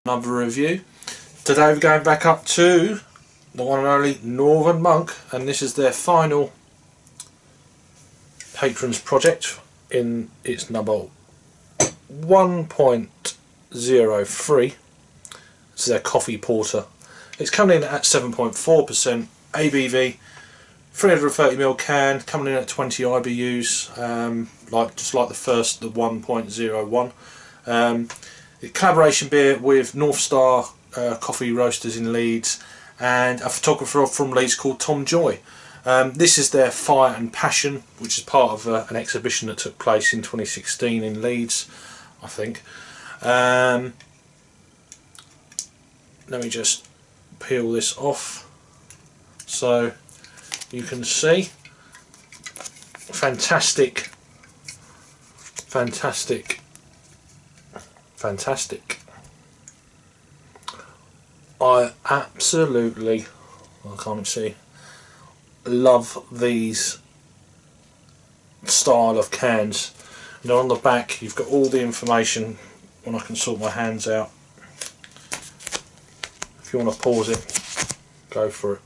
Another review. Today we're going back up to the one and only Northern Monk, and this is their final patrons project in its number 1.03. This is their coffee porter. It's coming in at 7.4% ABV, 330ml can, coming in at 20 IBUs, just like the 1.01. Collaboration beer with North Star Coffee Roasters in Leeds and a photographer from Leeds called Tom Joy. This is their Fire and Passion, which is part of an exhibition that took place in 2016 in Leeds, I think. Let me just peel this off so you can see. Fantastic. I absolutely, I can't see, love these style of cans. You know, on the back you've got all the information. When I can sort my hands out, if you want to pause it, go for it.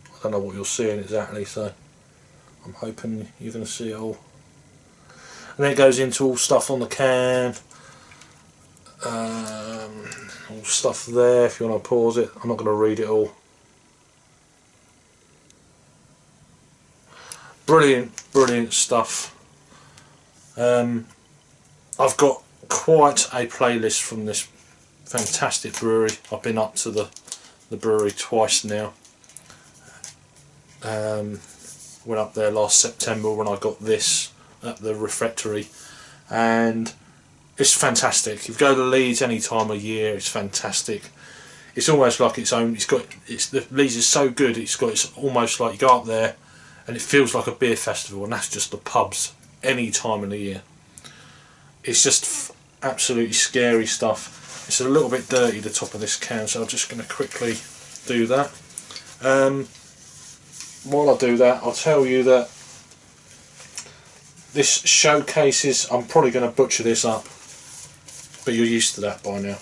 I don't know what you're seeing exactly, so I'm hoping you're going to see it all. And then it goes into all stuff on the can, all stuff there if you want to pause it. I'm not going to read it all. Brilliant stuff. I've got quite a playlist from this fantastic brewery. I've been up to the brewery twice now. Went up there last September when I got this at the refectory, and it's fantastic. If you go to Leeds any time of year, it's fantastic. It's almost like its own. The Leeds is so good. It's almost like you go up there and it feels like a beer festival, and that's just the pubs any time of the year. It's just absolutely scary stuff. It's a little bit dirty, the top of this can, so I'm just going to quickly do that. While I do that, I'll tell you that this showcases, I'm probably going to butcher this up, but you're used to that by now.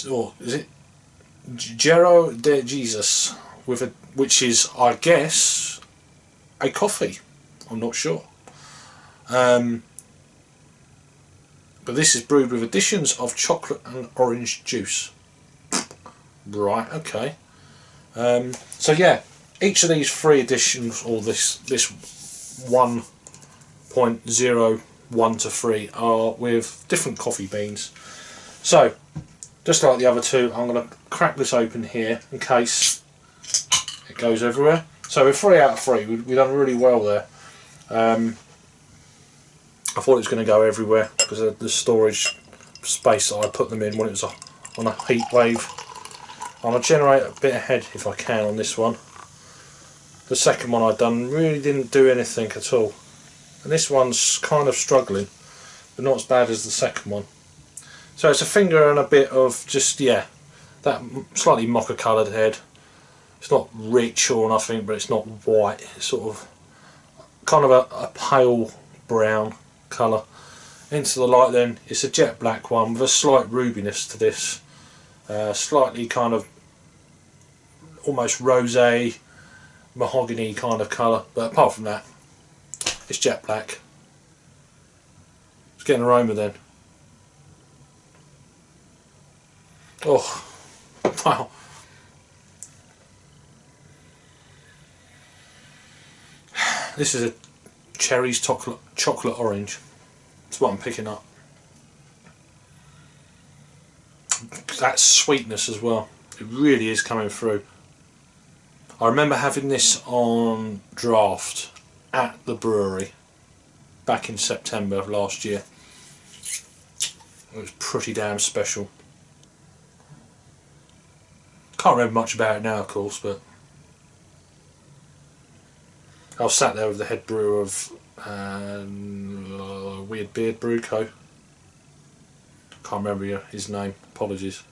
Or is it Cerro de Jesús, which is, I guess, a coffee. I'm not sure. But this is brewed with additions of chocolate and orange juice. Right, okay. So yeah, each of these three additions, or this 1.01 to 3, are with different coffee beans. So, just like the other two, I'm going to crack this open here in case it goes everywhere. So we're 3 out of 3. We've done really well there. I thought it was going to go everywhere because of the storage space that I put them in when it was on a heat wave. I'm going to generate a bit ahead if I can on this one. The second one I've done really didn't do anything at all. And this one's kind of struggling, but not as bad as the second one. So it's a finger and a bit of just, yeah, that slightly mocha coloured head. It's not rich or nothing, but it's not white. It's sort of kind of a pale brown colour. Into the light then, it's a jet black one with a slight rubiness to this. Slightly kind of almost rosé, mahogany kind of colour, but apart from that, it's jet black. Let's get an aroma then. Oh, wow. This is a cherries chocolate orange. That's what I'm picking up. That sweetness as well. It really is coming through. I remember having this on draft at the brewery back in September of last year. It was pretty damn special. Can't remember much about it now, of course, but I was sat there with the head brewer of Weird Beard Brew Co. Can't remember his name, apologies.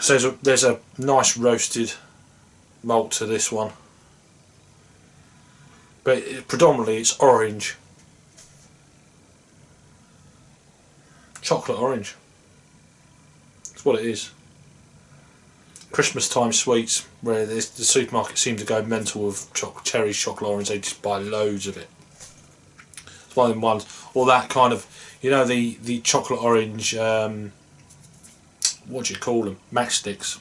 So there's a nice roasted malt to this one, but predominantly it's orange, chocolate orange. That's what it is. Christmas time sweets, where the supermarkets seem to go mental with cherries, chocolate orange. They just buy loads of it. It's one of them ones, or that kind of, you know, the chocolate orange. What do you call them? Matchsticks.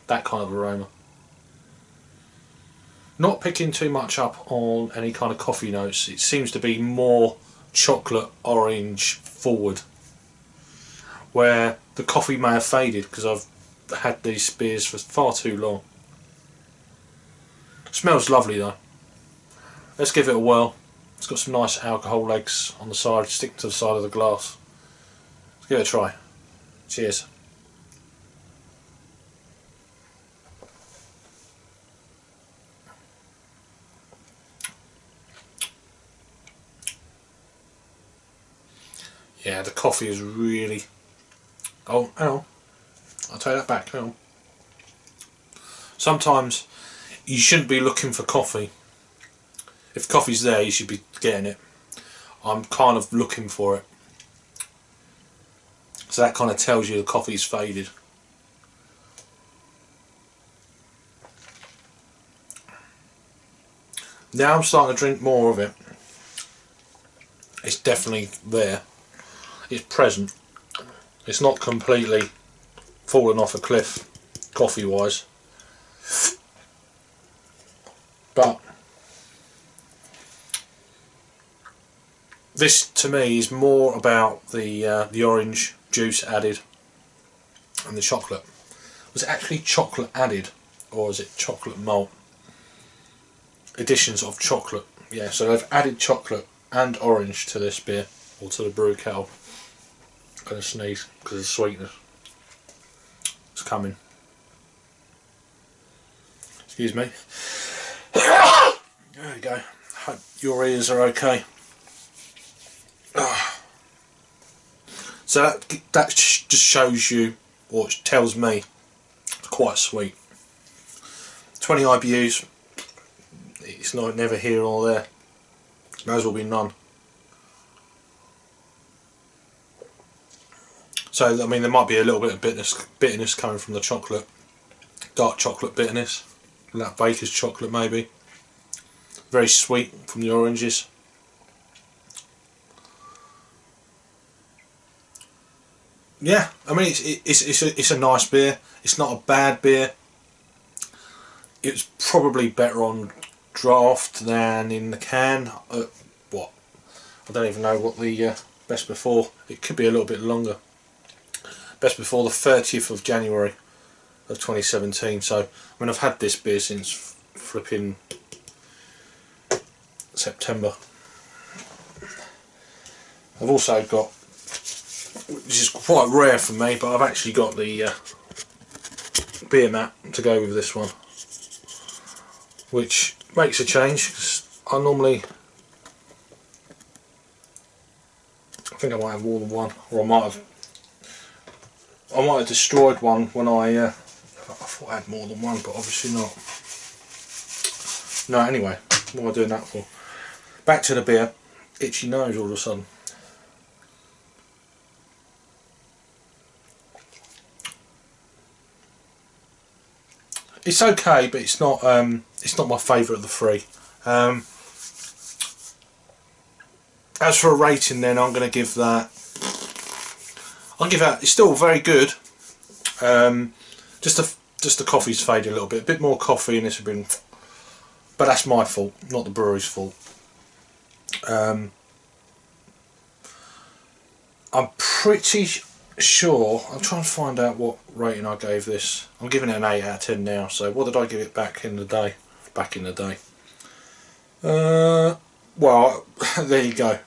That kind of aroma. Not picking too much up on any kind of coffee notes. It seems to be more chocolate orange forward, where the coffee may have faded because I've had these beers for far too long. Smells lovely though. Let's give it a whirl. It's got some nice alcohol legs on the side, sticking to the side of the glass. Let's give it a try. Cheers. Yeah, the coffee is really... Oh, hang on. I'll take that back, hang on. Sometimes you shouldn't be looking for coffee. If coffee's there, you should be getting it. I'm kind of looking for it. So that kind of tells you the coffee's faded. Now I'm starting to drink more of it. It's definitely there. It's present. It's not completely fallen off a cliff coffee wise, but this to me is more about the orange juice added and the chocolate. Was it actually chocolate added, or is it chocolate malt? Additions of chocolate, yeah, so they've added chocolate and orange to this beer, or to the brew kettle. I'm going to sneeze because of the sweetness. It's coming. Excuse me. There we go. Hope your ears are okay. So that just shows you, or it tells me, it's quite sweet. 20 IBUs. It's not never here or there. May as well be none. So I mean, there might be a little bit of bitterness coming from the chocolate, dark chocolate bitterness, that baker's chocolate maybe. Very sweet from the oranges. Yeah, I mean it's a nice beer. It's not a bad beer. It's probably better on draft than in the can. What? I don't even know what the best before. It could be a little bit longer. Best before the 30th of January of 2017. So I mean, I've had this beer since flipping September. I've also got, which is quite rare for me, but I've actually got the beer mat to go with this one, which makes a change because I normally, I think I might have more than one, or I might have destroyed one when I thought I had more than one, but obviously not. No, anyway, what am I doing that for? Back to the beer. Itchy nose all of a sudden. It's okay, but it's not my favourite of the three. As for a rating, then I'm going to give that. I'll give that. It's still very good. Just the coffee's faded a little bit. A bit more coffee, and this would have been. But that's my fault, not the brewery's fault. I'm pretty sure. I'm trying to find out what rating I gave this. I'm giving it an 8 out of 10 now. So what did I give it back in the day? Back in the day. Well, there you go.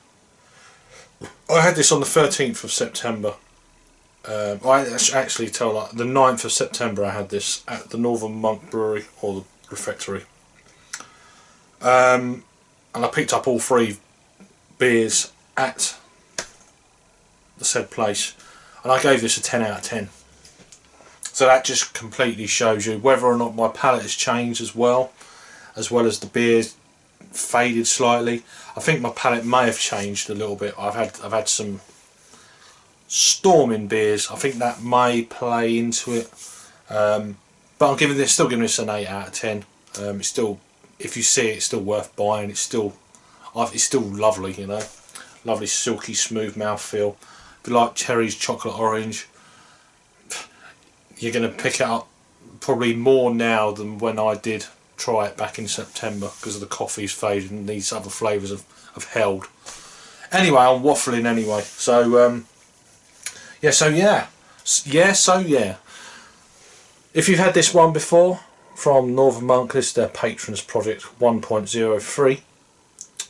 I had this on the 13th of September. I actually tell like the 9th of September I had this at the Northern Monk Brewery, or the refectory. And I picked up all three beers at the said place, and I gave this a 10 out of 10. So that just completely shows you whether or not my palate has changed as well as the beer's faded slightly. I think my palate may have changed a little bit. I've had some storming beers. I think that may play into it. But I'm still giving this an 8 out of 10. It's still, if you see it, it's still worth buying. It's still lovely, you know, lovely silky smooth mouthfeel. If you like cherries, chocolate, orange, you're going to pick it up probably more now than when I did try it back in September, because of the coffee's faded and these other flavours have held. Anyway, I'm waffling anyway. So yeah. If you've had this one before from Northern Monk, this is their Patrons Project 1.03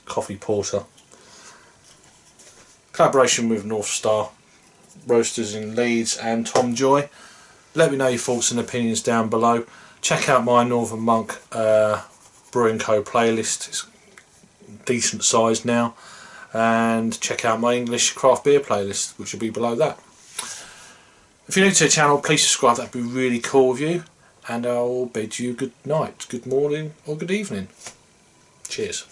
coffee porter. Collaboration with North Star Roasters in Leeds and Tom Joy. Let me know your thoughts and opinions down below. Check out my Northern Monk Brewing Co playlist. It's decent size now. And check out my English craft beer playlist, which will be below that. If you're new to the channel, please subscribe. That'd be really cool of you. And I'll bid you good night, good morning or good evening. Cheers.